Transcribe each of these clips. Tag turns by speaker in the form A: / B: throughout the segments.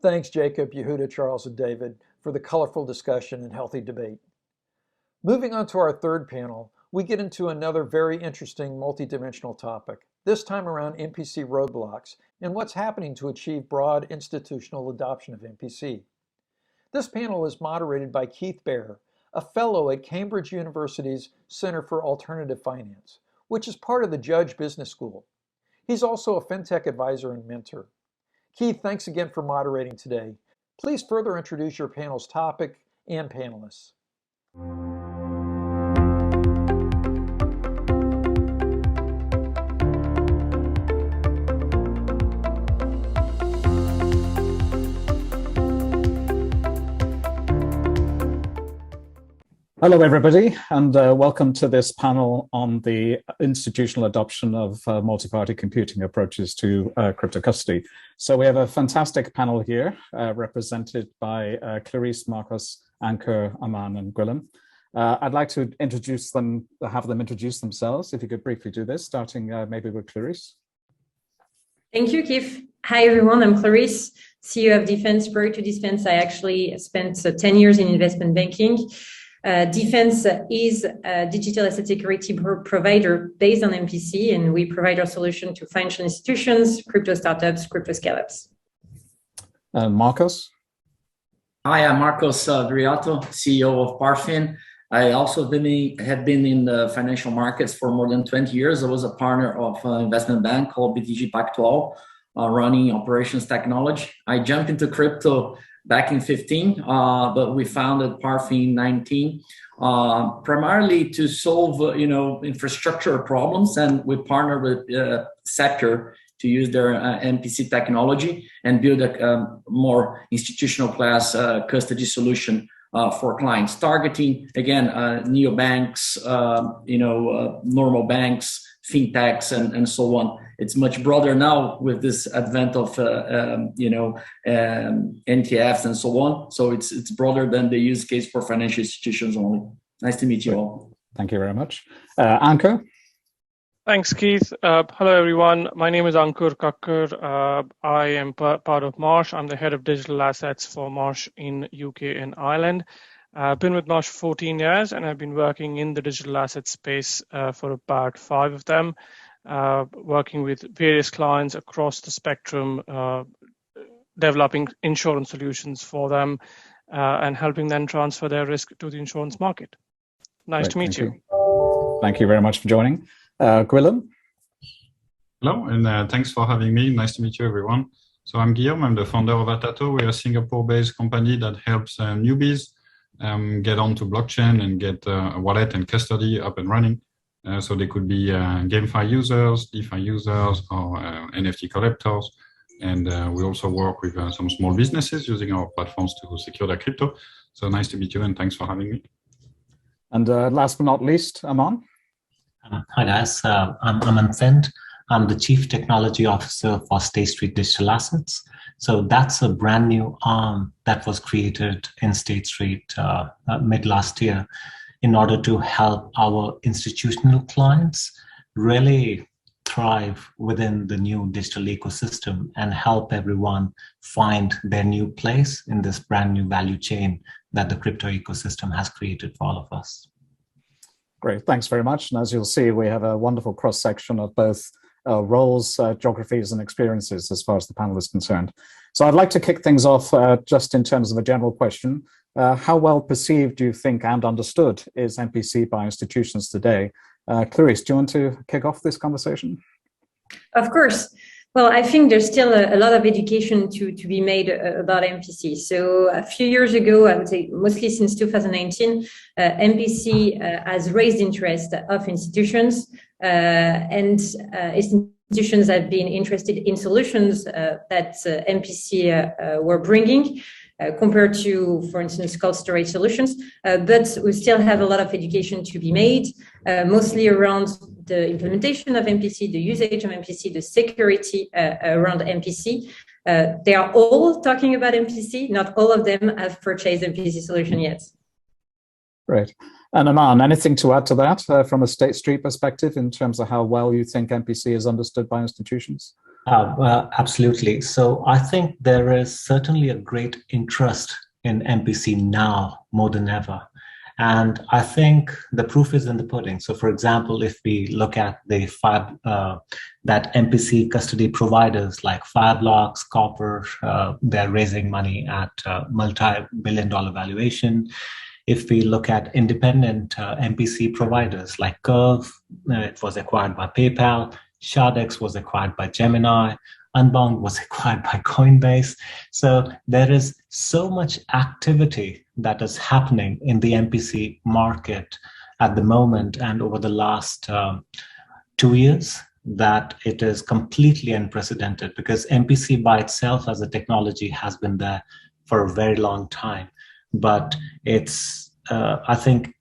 A: Thanks, Jacob, Yehuda, Charles, and David, for the colorful discussion and healthy debate. Moving on to our third panel, we get into another very interesting multidimensional topic, this time around MPC roadblocks and what's happening to achieve broad institutional adoption of MPC. This panel is moderated by Keith Baer, a fellow at Cambridge University's Center for Alternative Finance, which is part of the Judge Business School. He's also a fintech advisor and mentor. Keith, thanks again for moderating today. Please further introduce your panel's topic and panelists.
B: Hello, everybody, and welcome to this panel on the institutional adoption of multi-party computing approaches to crypto custody. So we have a fantastic panel here represented by Clarisse, Marcus, Ankur, Aman, and Guillaume. I'd like to introduce them, have them introduce themselves. If you could briefly do this, starting maybe with Clarisse.
C: Thank you, Keith. Hi, everyone. I'm Clarisse, CEO of Dfns. Prior to Dfns, I actually spent 10 years in investment banking. Dfns is a digital asset security provider based on MPC, and we provide our solution to financial institutions, crypto startups, crypto scale-ups.
B: Marcus?
D: Hi, I'm Marcus Viriato, CEO of Parfin. I also have been in the financial markets for more than 20 years. I was a partner of an investment bank called BTG Pactual, running operations technology. I jumped into crypto back in 15, but we founded Parfin in 19, primarily to solve, infrastructure problems, and we partnered with sector to use their MPC technology and build a more institutional class custody solution for clients, targeting again neobanks, normal banks, fintechs, and so on. It's much broader now with this advent of NTFs and so on. So it's broader than the use case for financial institutions only. Nice to meet you all.
B: Thank you very much. Ankur?
E: Thanks, Keith. Hello, everyone. My name is Ankur Kacker. I am part of Marsh. I'm the head of digital assets for Marsh in UK and Ireland. I've been with Marsh for 14 years, and I've been working in the digital asset space for about 5 of them, working with various clients across the spectrum, developing insurance solutions for them, and helping them transfer their risk to the insurance market. Nice to meet you.
B: Thank you very much for joining. Guillaume?
F: Hello, and thanks for having me. Nice to meet you, everyone. So I'm Guillaume. I'm the founder of Atato. We're a Singapore-based company that helps newbies get onto blockchain and get a wallet and custody up and running. So they could be GameFi users, DeFi users, or NFT collectors. And we also work with some small businesses using our platforms to secure their crypto. So nice to meet you, and thanks for having me.
B: And last but not least, Aman?
G: Hi, guys. I'm Aman. I'm the Chief Technology Officer for State Street Digital Assets. So that's a brand new arm that was created in State Street mid last year in order to help our institutional clients really thrive within the new digital ecosystem and help everyone find their new place in this brand new value chain that the crypto ecosystem has created for all of us.
B: Great, thanks very much. And as you'll see, we have a wonderful cross-section of both roles, geographies, and experiences as far as the panel is concerned. So I'd like to kick things off just in terms of a general question. How well perceived do you think and understood is MPC by institutions today? Clarisse, do you want to kick off this conversation?
C: Of course. Well, I think there's still a lot of education to be made about MPC. So a few years ago, I would say mostly since 2019, MPC has raised interest of institutions, and institutions have been interested in solutions that MPC were bringing compared to, for instance, cold storage solutions. But we still have a lot of education to be made, mostly around the implementation of MPC, the usage of MPC, the security around MPC. They are all talking about MPC. Not all of them have purchased MPC solution yet.
B: Great. And Aman, anything to add to that from a State Street perspective in terms of how well you think MPC is understood by institutions?
G: Absolutely. So I think there is certainly a great interest in MPC now more than ever. And I think the proof is in the pudding. So for example, if we look at the that MPC custody providers like Fireblocks, Copper, they're raising money at multi-billion-dollar valuation. If we look at independent MPC providers like Curve, it was acquired by PayPal. Shardex was acquired by Gemini. Unbound was acquired by Coinbase. So there is so much activity that is happening in the MPC market at the moment and over the last 2 years that it is completely unprecedented, because MPC by itself as a technology has been there for a very long time. But it's, I think,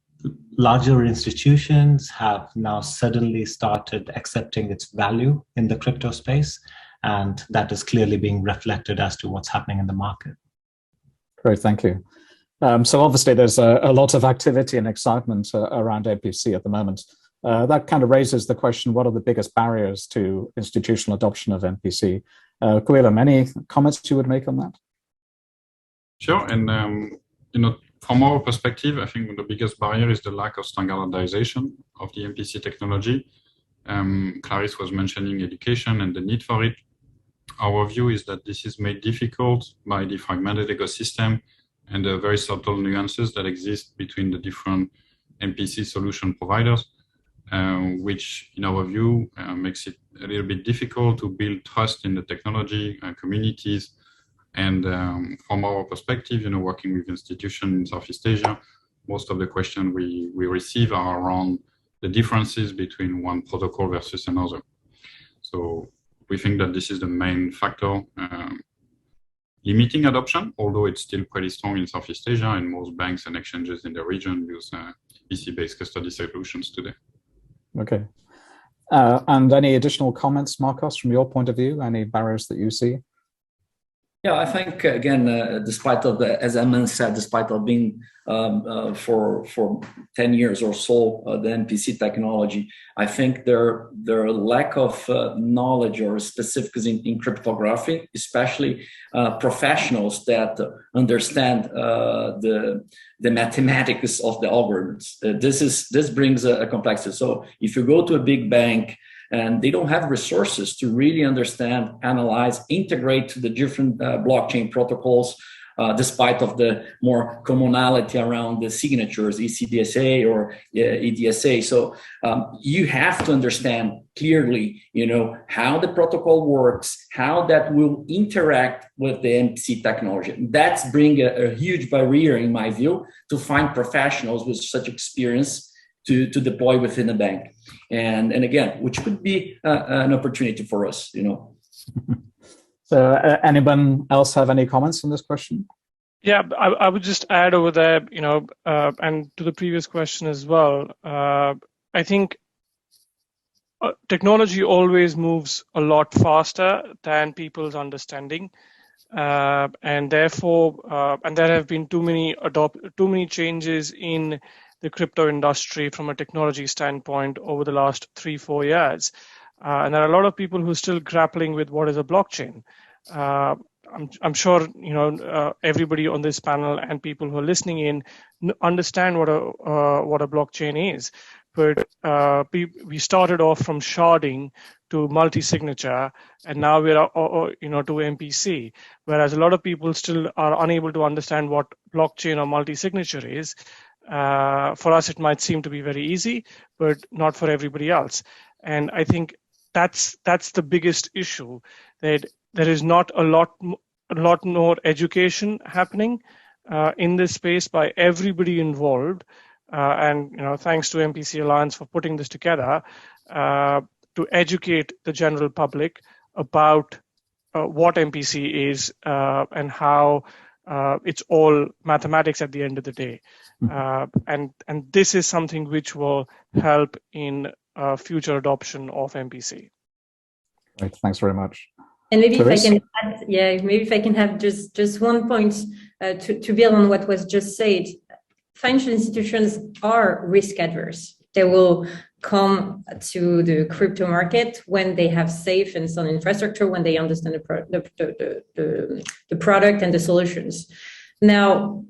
G: larger institutions have now suddenly started accepting its value in the crypto space, and that is clearly being reflected as to what's happening in the market.
B: Great, thank you. So obviously there's a lot of activity and excitement around MPC at the moment. That kind of raises the question, what are the biggest barriers to institutional adoption of MPC? Guillaume, any comments you would make on that?
F: Sure, and from our perspective, I think the biggest barrier is the lack of standardization of the MPC technology. Clarisse was mentioning education and the need for it. Our view is that this is made difficult by the fragmented ecosystem and the very subtle nuances that exist between the different MPC solution providers, which in our view makes it a little bit difficult to build trust in the technology communities. And from our perspective, working with institutions in Southeast Asia, most of the questions we receive are around the differences between one protocol versus another. So we think that this is the main factor limiting adoption, although it's still pretty strong in Southeast Asia, and most banks and exchanges in the region use PC-based custody solutions today. Okay.
B: And any additional comments, Marcos, from your point of view? Any barriers that you see?
D: Yeah, I think again, despite of the, as Aman said, despite of being for 10 years or so the MPC technology, I think there lack of knowledge or specifics in cryptography, especially professionals that understand the mathematics of the algorithms. This brings a complexity. So if you go to a big bank and they don't have resources to really understand, analyze, integrate to the different blockchain protocols, despite of the more commonality around the signatures, ECDSA or EDSA. So you have to understand clearly, how the protocol works, how that will interact with the MPC technology. That's bring a huge barrier, in my view, to find professionals with such experience to deploy within a bank. And again, which could be an opportunity for us,
B: So anyone else have any comments on this question?
E: Yeah, I would just add over there, and to the previous question as well. I think technology always moves a lot faster than people's understanding. And therefore, and there have been too many changes in the crypto industry from a technology standpoint over the last 3-4 years. And there are a lot of people who are still grappling with what is a blockchain. I'm sure everybody on this panel and people who are listening in understand what a blockchain is. But we started off from sharding to multi-signature, and now we're to MPC. Whereas a lot of people still are unable to understand what blockchain or multi-signature is. For us, it might seem to be very easy, but not for everybody else. And I think that's the biggest issue, that there is not a lot more education happening in this space by everybody involved. And thanks to MPC Alliance for putting this together to educate the general public about what MPC is and how it's all mathematics at the end of the day. And this is something which will help in future adoption of MPC.
B: Right, thanks very much.
C: And maybe
B: Clarisse?
C: if I can have just one point to build on what was just said. Financial institutions are risk adverse. They will come to the crypto market when they have safe and sound infrastructure, when they understand the product and the solutions. Now,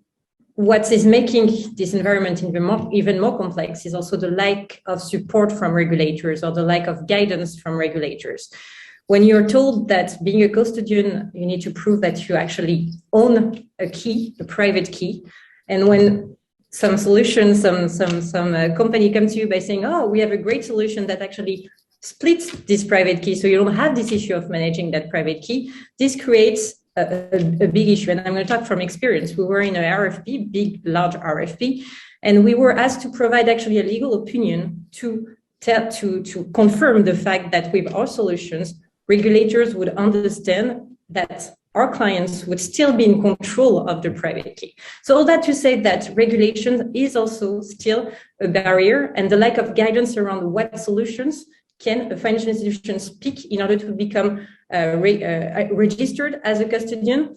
C: what is making this environment even more complex is also the lack of support from regulators or the lack of guidance from regulators. When you're told that being a custodian, you need to prove that you actually own a key, a private key, and when some solution, some company comes to you by saying, oh, we have a great solution that actually splits this private key, so you don't have this issue of managing that private key, this creates a big issue. And I'm going to talk from experience. We were in an RFP, big, large RFP, and we were asked to provide actually a legal opinion to confirm the fact that with our solutions, regulators would understand that our clients would still be in control of the private key. So all that to say that regulation is also still a barrier, and the lack of guidance around what solutions can a financial institution pick in order to become registered as a custodian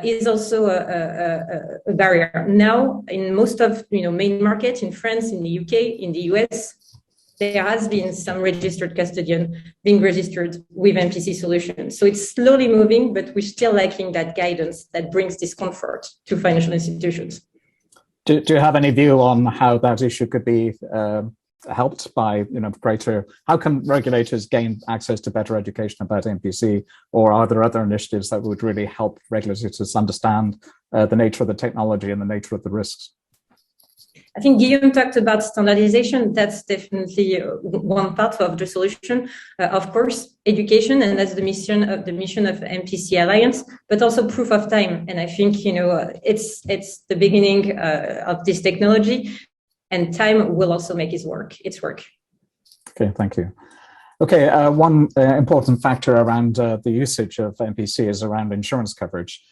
C: is also a barrier. Now, in most of main markets, in France, in the UK, in the US, there has been some registered custodian being registered with MPC solutions. So it's slowly moving, but we're still lacking that guidance that brings discomfort to financial institutions.
B: Do you have any view on how that issue could be helped by greater? How can regulators gain access to better education about MPC, or are there other initiatives that would really help regulators understand the nature of the technology and the nature of the risks?
C: I think Guillaume talked about standardization. That's definitely one part of the solution. Of course, education, and that's the mission of MPC Alliance, but also proof of time. And I think it's the beginning of this technology, and time will also make its work.
B: Okay, thank you. Okay, one important factor around the usage of MPC is around insurance coverage.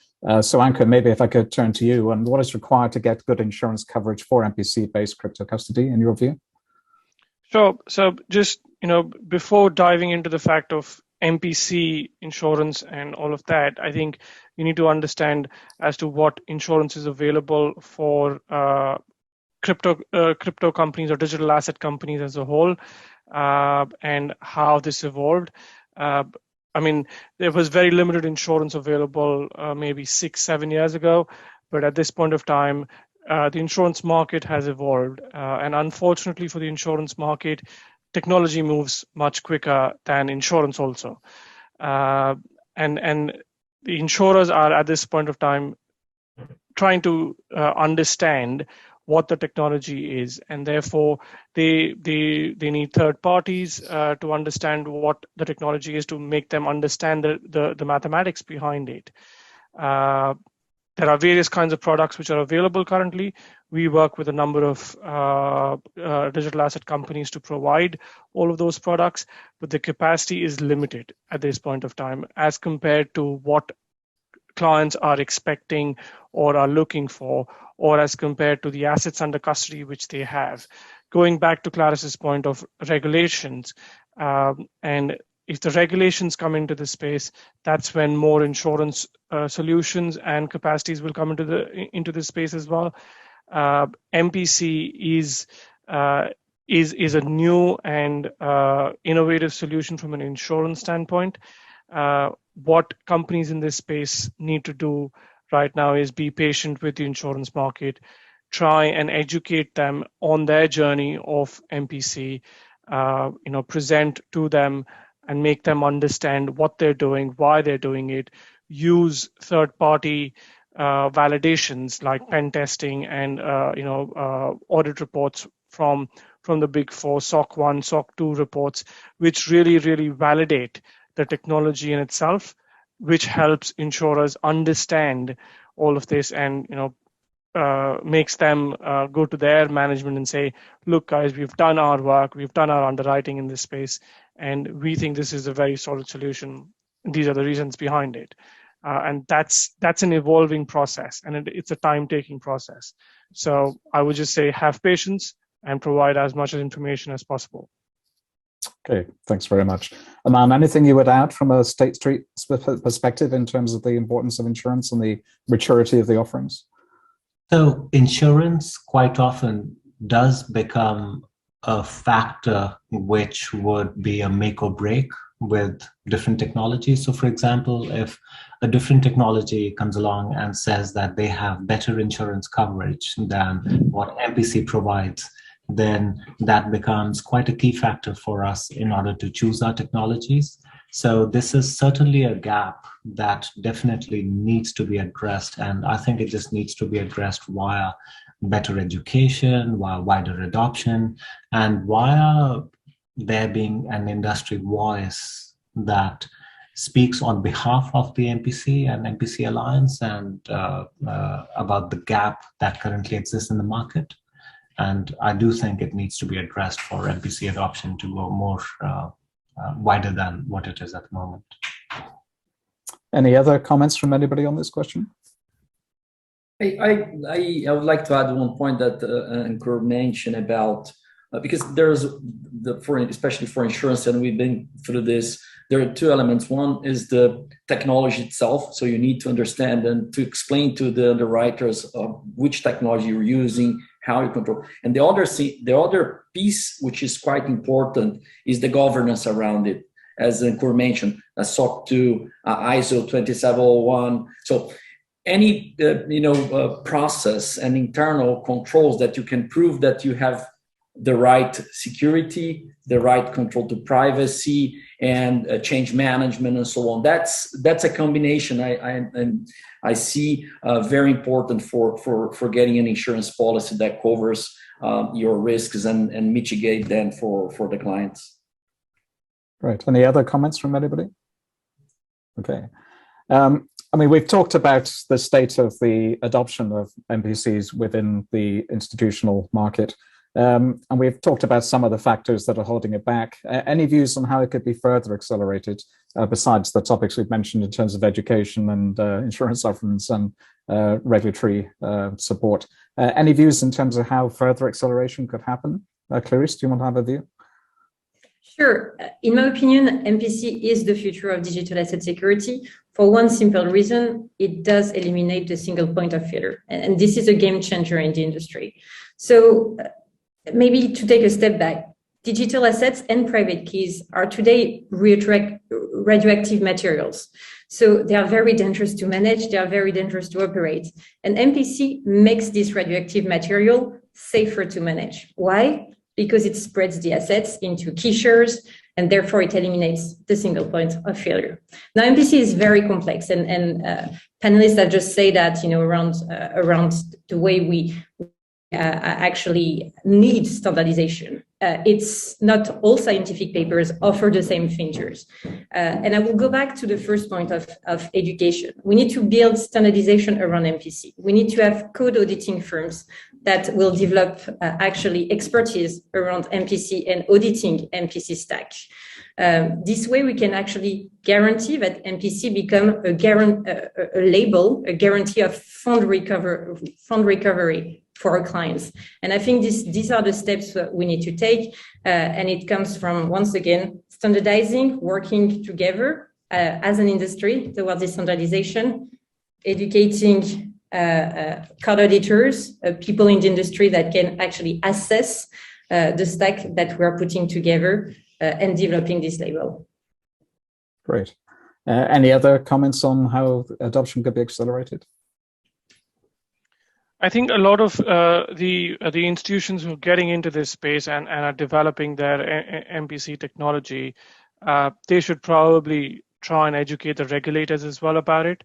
B: So Ankur, maybe if I could turn to you, and what is required to get good insurance coverage for MPC-based crypto custody, in your view?
E: Sure. So just, before diving into the fact of MPC insurance and all of that, I think you need to understand as to what insurance is available for crypto companies or digital asset companies as a whole, and how this evolved. There was very limited insurance available maybe 6-7 years ago, but at this point of time, the insurance market has evolved. And unfortunately for the insurance market, technology moves much quicker than insurance also. And the insurers are at this point of time trying to understand what the technology is, and therefore they need third parties to understand what the technology is, to make them understand the mathematics behind it. There are various kinds of products which are available currently. We work with a number of digital asset companies to provide all of those products, but the capacity is limited at this point of time as compared to what clients are expecting or are looking for, or as compared to the assets under custody which they have. Going back to Clarisse's point of regulations, and if the regulations come into the space, that's when more insurance solutions and capacities will come into the space as well. MPC is a new and innovative solution from an insurance standpoint. What companies in this space need to do right now is be patient with the insurance market, try and educate them on their journey of MPC, present to them and make them understand what they're doing, why they're doing it, use third-party validations like pen testing and audit reports from the Big Four, SOC 1, SOC 2 reports, which really validate the technology in itself, which helps insurers understand all of this and makes them go to their management and say, look guys, we've done our work, we've done our underwriting in this space, and we think this is a very solid solution. These are the reasons behind it. And that's an evolving process, and it's a time-taking process. So I would just say have patience and provide as much information as possible.
B: Okay, thanks very much. Aman, anything you would add from a State Street perspective in terms of the importance of insurance and the maturity of the offerings?
G: So insurance quite often does become a factor which would be a make or break with different technologies. So for example, if a different technology comes along and says that they have better insurance coverage than what MPC provides, then that becomes quite a key factor for us in order to choose our technologies. So this is certainly a gap that definitely needs to be addressed. And I think it just needs to be addressed via better education, via wider adoption, and via there being an industry voice that speaks on behalf of the MPC and MPC Alliance and about the gap that currently exists in the market. And I do think it needs to be addressed for MPC adoption to go more wider than what it is at the moment.
B: Any other comments from anybody on this question?
D: I would like to add one point that Ankur mentioned about, because there's, especially for insurance, and we've been through this, there are two elements. One is the technology itself. So you need to understand and to explain to the underwriters which technology you're using, how you control. And the other piece, which is quite important, is the governance around it. As Ankur mentioned, SOC 2, ISO 27001. So any process and internal controls that you can prove that you have the right security, the right control to privacy, and change management, and so on. That's a combination I see very important for getting an insurance policy that covers your risks and mitigate them for the clients.
B: Right. Any other comments from anybody? Okay. I mean, we've talked about the state of the adoption of MPCs within the institutional market. And we've talked about some of the factors that are holding it back. Any views on how it could be further accelerated, besides the topics we've mentioned in terms of education and insurance offerings and regulatory support? Any views in terms of how further acceleration could happen? Clarisse, do you want to have a view?
C: Sure. In my opinion, MPC is the future of digital asset security for one simple reason: it does eliminate the single point of failure. And this is a game changer in the industry. So maybe to take a step back, digital assets and private keys are today radioactive materials. So they are very dangerous to manage, they are very dangerous to operate. And MPC makes this radioactive material safer to manage. Why? Because it spreads the assets into key shares, and therefore it eliminates the single point of failure. Now, MPC is very complex, and panelists that just say that, around the way we actually need standardization. It's not all scientific papers offer the same features. And I will go back to the first point of education. We need to build standardization around MPC. We need to have code auditing firms that will develop actually expertise around MPC and auditing MPC stack. This way we can actually guarantee that MPC become a label, a guarantee of fund recovery for our clients. And I think these are the steps that we need to take. And it comes from, once again, standardizing, working together as an industry towards this standardization, educating code auditors, people in the industry that can actually assess the stack that we're putting together and developing this label.
B: Great. Any other comments on how adoption could be accelerated?
E: I think a lot of the institutions who are getting into this space and are developing their MPC technology, they should probably try and educate the regulators as well about it,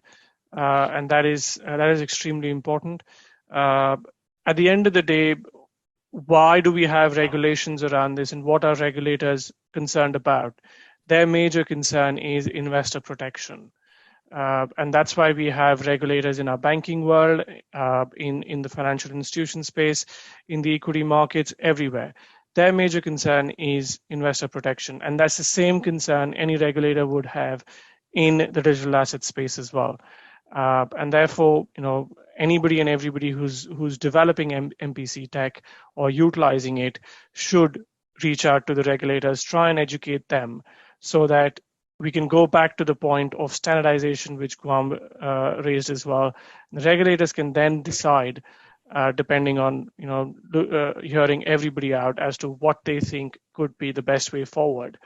E: and that is extremely important. At the end of the day, why do we have regulations around this, and what are regulators concerned about? Their major concern is investor protection. And that's why we have regulators in our banking world, in the financial institution space, in the equity markets, everywhere. Their major concern is investor protection. And that's the same concern any regulator would have in the digital asset space as well. And therefore, anybody and everybody who's developing MPC tech or utilizing it should reach out to the regulators, try and educate them so that we can go back to the point of standardization, which Guillaume raised as well. The regulators can then decide depending on hearing everybody out as to what they think could be the best way forward.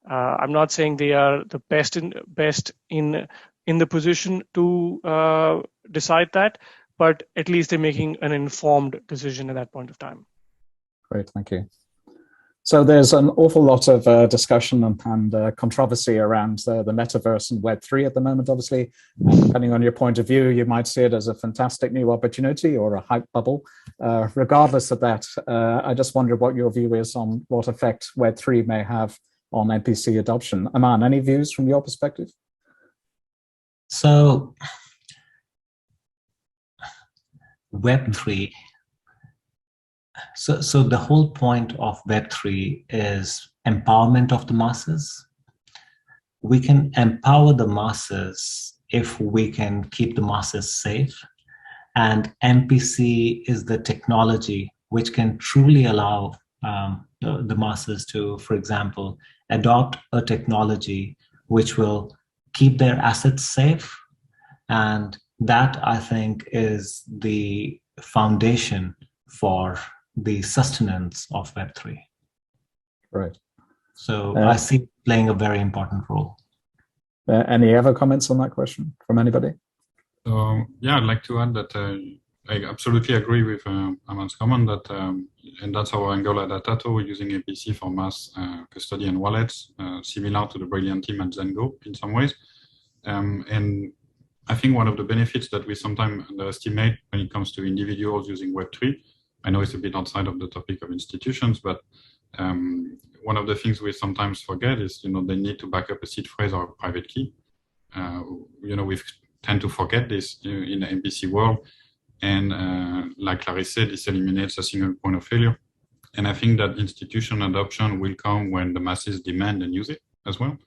E: I'm not saying they are the best in the position to decide that, but at least they're making an informed decision at that point of time. Great,
B: thank you. So there's an awful lot of discussion and controversy around the metaverse and Web3 at the moment, obviously. Depending on your point of view, you might see it as a fantastic new opportunity or a hype bubble. Regardless of that, I just wonder what your view is on what effect Web3 may have on MPC adoption. Aman, any views from your perspective?
G: So, Web3. So the whole point of Web3 is empowerment of the masses. We can empower the masses if we can keep the masses safe. And MPC is the technology which can truly allow the masses to, for example, adopt a technology which will keep their assets safe. And that, I think, is the foundation for the sustenance of Web3.
B: Right.
G: So I see it playing a very important role.
B: Any other comments on that question from anybody?
F: Yeah, I'd like to add that I absolutely agree with Aman's comment that, and that's our angle at Atato. We're using MPC for mass custody and wallets, similar to the brilliant team at Zengo in some ways. And I think one of the benefits that we sometimes underestimate when it comes to individuals using Web3, I know it's a bit outside of the topic of institutions, but one of the things we sometimes forget is, they need to back up a seed phrase or a private key. We tend to forget this in the MPC world. And like Clarisse said, this eliminates a single point of failure. And I think that institution adoption will come when the masses demand and use it as well.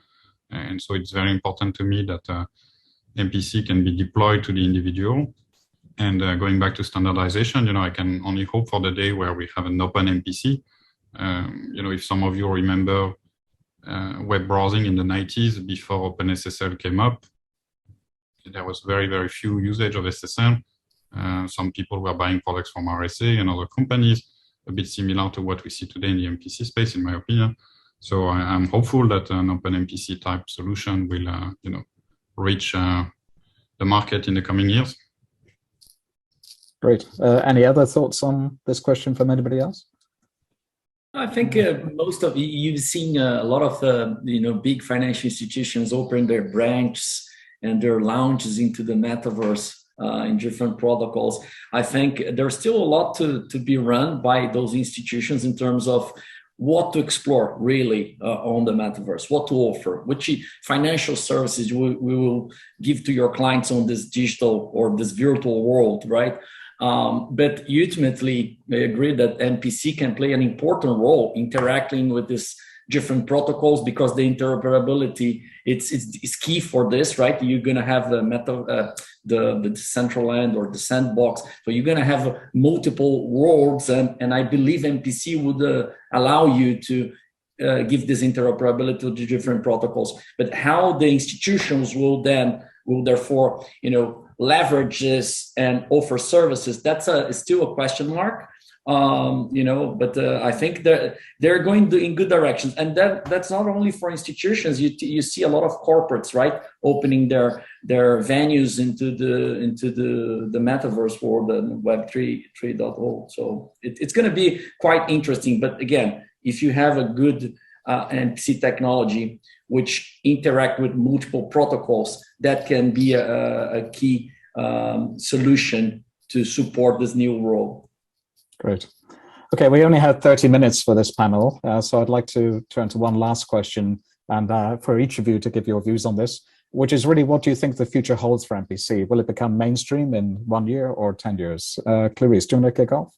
F: And so it's very important to me that MPC can be deployed to the individual. And going back to standardization, I can only hope for the day where we have an open MPC. If some of you remember web browsing in the 90s before OpenSSL came up, there was very, very few usage of SSL. Some people were buying products from RSA and other companies, a bit similar to what we see today in the MPC space, in my opinion. So I'm hopeful that an open MPC type solution will, reach the market in the coming years.
B: Great. Any other thoughts on this question from anybody else?
D: I think most of you've seen a lot of big financial institutions open their branches and their launches into the metaverse in different protocols. I think there's still a lot to be run by those institutions in terms of what to explore really on the metaverse, what to offer, which financial services we will give to your clients on this digital or this virtual world, right? But ultimately, I agree that MPC can play an important role interacting with these different protocols because the interoperability it's key for this, right? You're going to have the central land or the sandbox, so you're going to have multiple worlds, and I believe MPC would allow you to give this interoperability to the different protocols. But how the institutions will therefore leverage this and offer services, that's still a question mark. But I think that they're going in good directions, and that's not only for institutions. You see a lot of corporates, right, opening their venues into the metaverse world and Web 3.0. So it's going to be quite interesting. But again, if you have a good MPC technology which interact with multiple protocols, that can be a key solution to support this new world.
B: Great. Okay, we only had 30 minutes for this panel, so I'd like to turn to one last question, and for each of you to give your views on this, which is really, what do you think the future holds for MPC? Will it become mainstream in 1 year or 10 years? Clarisse, do you want to kick off?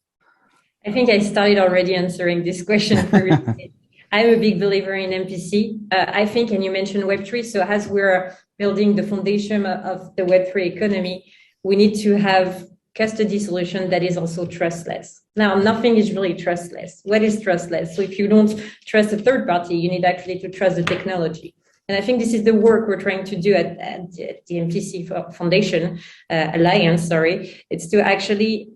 C: I think I started already answering this question previously. I'm a big believer in MPC. I think, and you mentioned Web3, so as we're building the foundation of the Web3 economy, we need to have custody solution that is also trustless. Now, nothing is really trustless. What is trustless? So if you don't trust a third party, you need actually to trust the technology. And I think this is the work we're trying to do at the MPC Foundation Alliance, It's to actually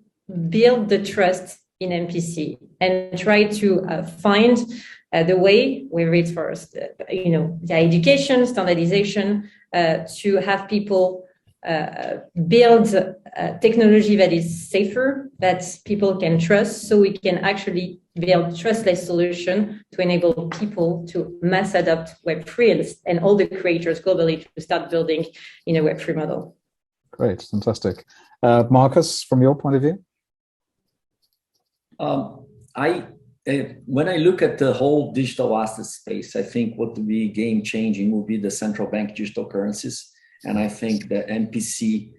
C: build the trust in MPC and try to find the way, whether it's for the education, standardization, to have people build technology that is safer, that people can trust, so we can actually build trustless solution to enable people to mass adopt Web3 and all the creators globally to start building in a Web3 model.
B: Great, fantastic. Marcus, from your point of view?
D: When I look at the whole digital asset space, I think what will be game changing will be the central bank digital currencies. And I think the MPC,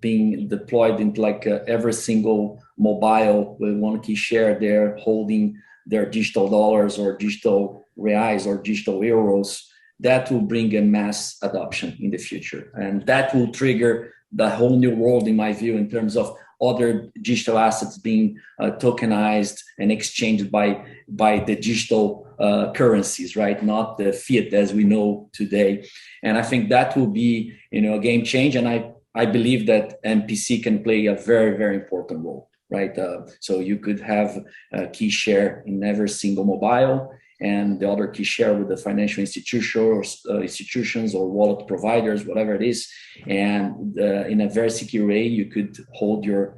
D: being deployed into like every single mobile with one key share there, holding their digital dollars or digital reais or digital euros, that will bring a mass adoption in the future. And that will trigger the whole new world, in my view, in terms of other digital assets being tokenized and exchanged by the digital currencies, right? Not the fiat as we know today. And I think that will be, a game change. And I believe that MPC can play a very, very important role, right? So you could have a key share in every single mobile, and the other key share with the financial institutions or wallet providers, whatever it is. And in a very secure way, you could hold your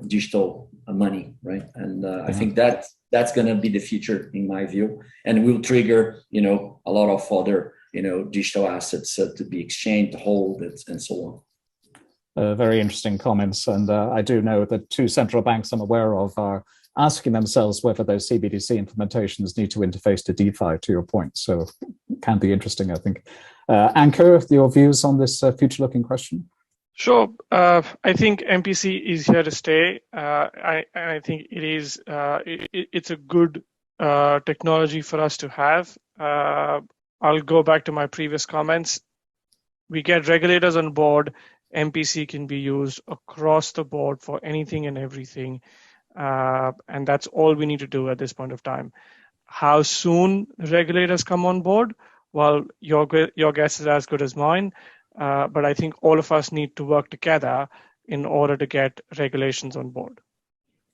D: digital money, right? And I think that's going to be the future, in my view, and will trigger, a lot of other, digital assets to be exchanged, to hold it, and so on.
B: Very interesting comments. And I do know that two central banks I'm aware of are asking themselves whether those CBDC implementations need to interface to DeFi, to your point. So it can be interesting, I think. Ankur, your views on this future-looking question?
E: Sure. I think MPC is here to stay. I think it is. It's a good technology for us to have. I'll go back to my previous comments. We get regulators on board. MPC can be used across the board for anything and everything. And that's all we need to do at this point of time. How soon regulators come on board? Well, your guess is as good as mine. But I think all of us need to work together in order to get regulations on board.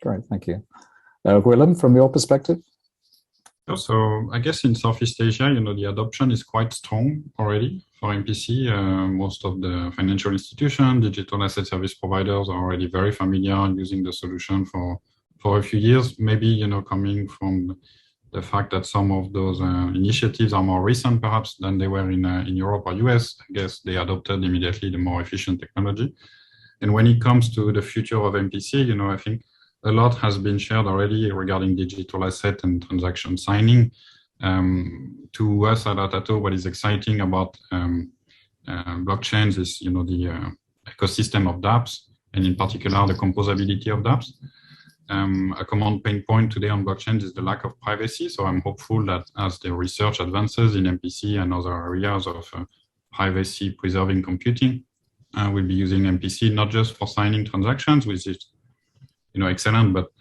B: Great, thank you. Guillaume, from your perspective?
F: So I guess in Southeast Asia, the adoption is quite strong already for MPC. Most of the financial institutions, digital asset service providers are already very familiar using the solution for a few years, maybe, coming from the fact that some of those initiatives are more recent, perhaps, than they were in Europe or US. I guess they adopted immediately the more efficient technology. And when it comes to the future of MPC, I think a lot has been shared already regarding digital asset and transaction signing. To us at Atato, what is exciting about blockchains is, the ecosystem of dApps, and in particular, the composability of dApps. A common pain point today on blockchains is the lack of privacy. So I'm hopeful that as the research advances in MPC and other areas of privacy preserving computing, we'll be using MPC not just for signing transactions, which is excellent, but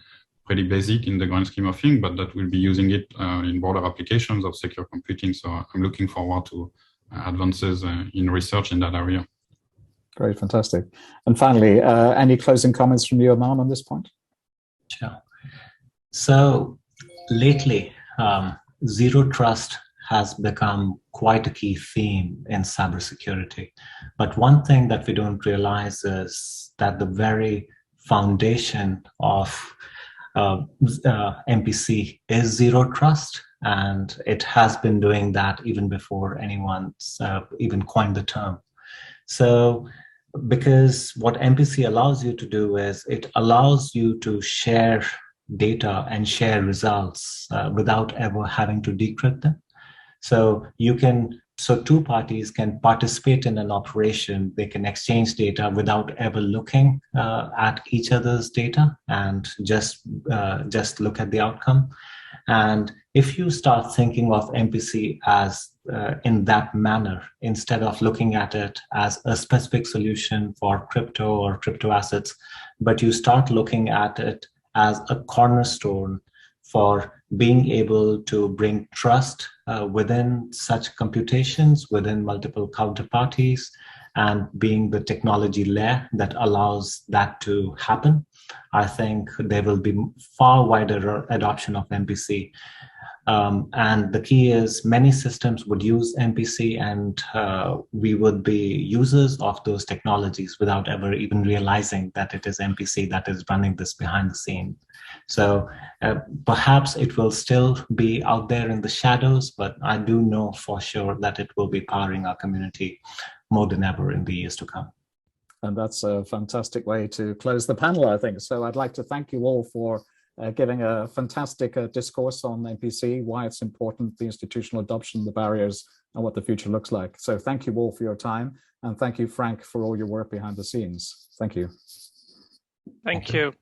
F: pretty basic in the grand scheme of things, but that we'll be using it in broader applications of secure computing. So I'm looking forward to advances in research in that area.
B: Great, fantastic. And finally, any closing comments from you, Aman, on this point?
G: Sure. So lately, zero trust has become quite a key theme in cybersecurity. But one thing that we don't realize is that the very foundation of MPC is zero trust, and it has been doing that even before anyone's even coined the term. So because what MPC allows you to do is it allows you to share data and share results without ever having to decrypt them. So two parties can participate in an operation. They can exchange data without ever looking at each other's data and just look at the outcome. And if you start thinking of MPC as in that manner, instead of looking at it as a specific solution for crypto or crypto assets, but you start looking at it as a cornerstone for being able to bring trust within such computations, within multiple counterparties, and being the technology layer that allows that to happen, I think there will be far wider adoption of MPC. And the key is many systems would use MPC, and we would be users of those technologies without ever even realizing that it is MPC that is running this behind the scene. So perhaps it will still be out there in the shadows, but I do know for sure that it will be powering our community more than ever in the years to come.
B: And that's a fantastic way to close the panel, I think. So I'd like to thank you all for giving a fantastic discourse on MPC, why it's important, the institutional adoption, the barriers, and what the future looks like. So thank you all for your time. And thank you, Frank, for all your work behind the scenes. Thank you.
E: Thank you.